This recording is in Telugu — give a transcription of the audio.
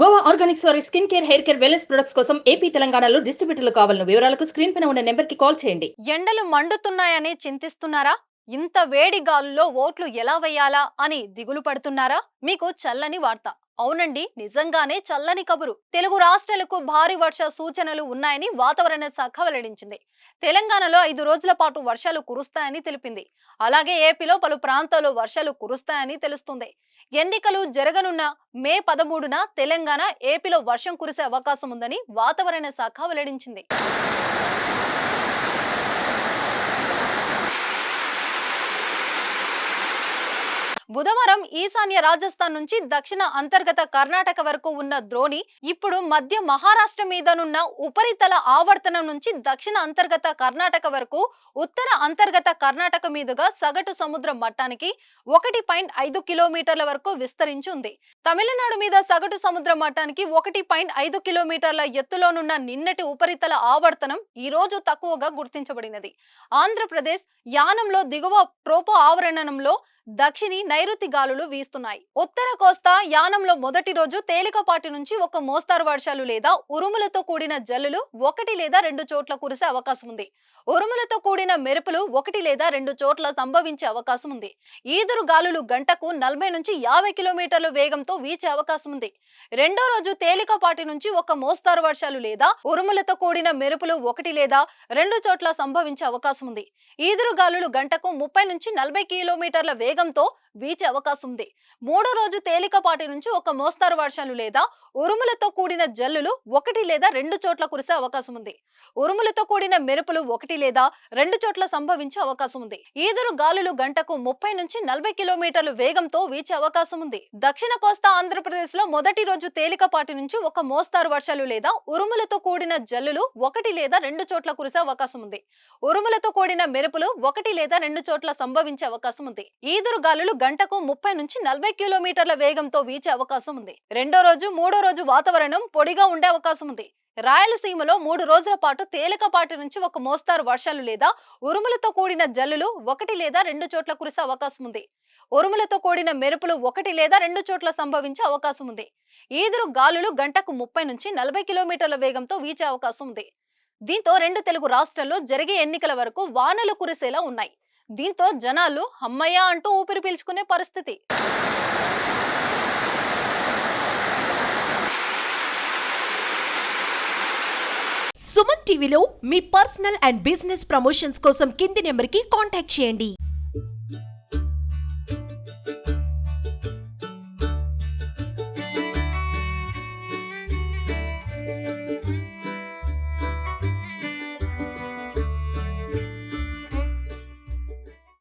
గోవా ఆర్గానిక్స్ వారి skin care, hair care, wellness products కోసం ఏపీ, తెలంగాణలో డిస్ట్రిబ్యూటర్లు కావాలను వివరాలకు స్క్రీన్ పైన ఉన్న నెంబర్కి కాల్ చేయండి. ఎండలు మండుతున్నాయని చింతిస్తున్నారా? ఇంత వేడి గాలుల్లో ఓట్లు ఎలా వేయాలా అని దిగులు పడుతున్నారా? మీకు చల్లని వార్త. అవునండి, నిజంగానే చల్లని కబురు. తెలుగు రాష్ట్రాలకు భారీ వర్ష సూచనలు ఉన్నాయని వాతావరణ శాఖ వెల్లడించింది. తెలంగాణలో 5 రోజుల పాటు వర్షాలు కురుస్తాయని తెలిపింది. అలాగే ఏపీలో పలు ప్రాంతాల్లో వర్షాలు కురుస్తాయని తెలుస్తుంది. ఎన్నికలు జరగనున్న మే 13న తెలంగాణ, ఏపీలో వర్షం కురిసే అవకాశం ఉందని వాతావరణ శాఖ వెల్లడించింది. బుధవారం ఈశాన్య రాజస్థాన్ నుంచి దక్షిణ అంతర్గత కర్ణాటక వరకు ఉన్న ద్రోణి ఇప్పుడు మధ్య మహారాష్ట్ర మీదనున్న ఉపరితల ఆవర్తనం నుంచి దక్షిణ అంతర్గత కర్ణాటక వరకు ఉత్తర అంతర్గత కర్ణాటక మీదుగా సగటు సముద్ర మట్టానికి 1.5 కిలోమీటర్ల వరకు విస్తరించి ఉంది. తమిళనాడు మీద సగటు సముద్ర మట్టానికి 1.5 కిలోమీటర్ల ఎత్తులోనున్న నిన్నటి ఉపరితల ఆవర్తనం ఈ రోజు తక్కువగా గుర్తించబడినది. ఆంధ్రప్రదేశ్ యానంలో దిగువ ట్రోపో ఆవరణంలో దక్షిణి నైరుతి గాలులు వీస్తున్నాయి. ఉత్తర కోస్తా యానంలో మొదటి రోజు తేలికపాటి నుంచి ఒక మోస్తారు వర్షాలు లేదా ఉరుములతో కూడిన జల్లులు 1 లేదా 2 చోట్ల కురిసే అవకాశం ఉంది. ఉరుములతో కూడిన మెరుపులు 1 లేదా 2 చోట్ల సంభవించే అవకాశం ఉంది. ఈదురు గాలులు గంటకు 40 నుంచి 50 కిలోమీటర్ల వేగంతో వీచే అవకాశం ఉంది. రెండో రోజు తేలికపాటి నుంచి ఒక మోస్తారు వర్షాలు లేదా ఉరుములతో కూడిన మెరుపులు 1 లేదా 2 చోట్ల సంభవించే అవకాశం ఉంది. ఈదురు గాలులు గంటకు 30 నుంచి 40 కిలోమీటర్ల వేగంతో వీచే అవకాశం ఉంది. మూడో రోజు తేలికపాటి నుంచి ఒక మోస్తారు వర్షాలు లేదా ఉరుములతో కూడిన జల్లులు 1 లేదా 2 చోట్ల కురిసే అవకాశం ఉంది. ఉరుములతో కూడిన మెరుపులు 1 లేదా 2 చోట్ల సంభవించే అవకాశం ఉంది. ఈదురు గాలులు గంటకు 30 నుంచి 40 కిలోమీటర్ల వేగంతో వీచే అవకాశం ఉంది. దక్షిణ కోస్తా ఆంధ్రప్రదేశ్ లో మొదటి రోజు తేలికపాటి నుంచి ఒక మోస్తారు వర్షాలు లేదా ఉరుములతో కూడిన జల్లులు 1 లేదా 2 చోట్ల కురిసే అవకాశం ఉంది. ఉరుములతో కూడిన మెరుపులు 1 లేదా 2 చోట్ల సంభవించే అవకాశం ఉంది. ఈదురు గాలులు గంటకు 30 నుంచి 40 కిలోమీటర్ల వేగంతో వీచే అవకాశం ఉంది. రెండో రోజు, మూడో రోజు వాతావరణం పొడిగా ఉండే అవకాశం ఉంది. రాయలసీమలో 3 రోజుల పాటు తేలికపాటి నుంచి ఒక మోస్తారు వర్షాలు లేదా ఉరుములతో కూడిన జల్లులు 1 లేదా 2 చోట్ల కురిసే అవకాశం ఉంది. ఉరుములతో కూడిన మెరుపులు 1 లేదా 2 చోట్ల సంభవించే అవకాశం ఉంది. ఈదురు గాలులు గంటకు 30 నుంచి 40 కిలోమీటర్ల వేగంతో వీచే అవకాశం ఉంది. దీంతో 2 తెలుగు రాష్ట్రాల్లో జరిగే ఎన్నికల వరకు వానలు కురిసేలా ఉన్నాయి. దీంతో జనాలు అమ్మయ్య అంటూ ఊపిరి పీల్చుకునే పరిస్థితి. సుమన్ టీవీలో మీ పర్సనల్ అండ్ బిజినెస్ ప్రమోషన్స్ కోసం కింది నెంబర్కి కాంటాక్ట్ చేయండి.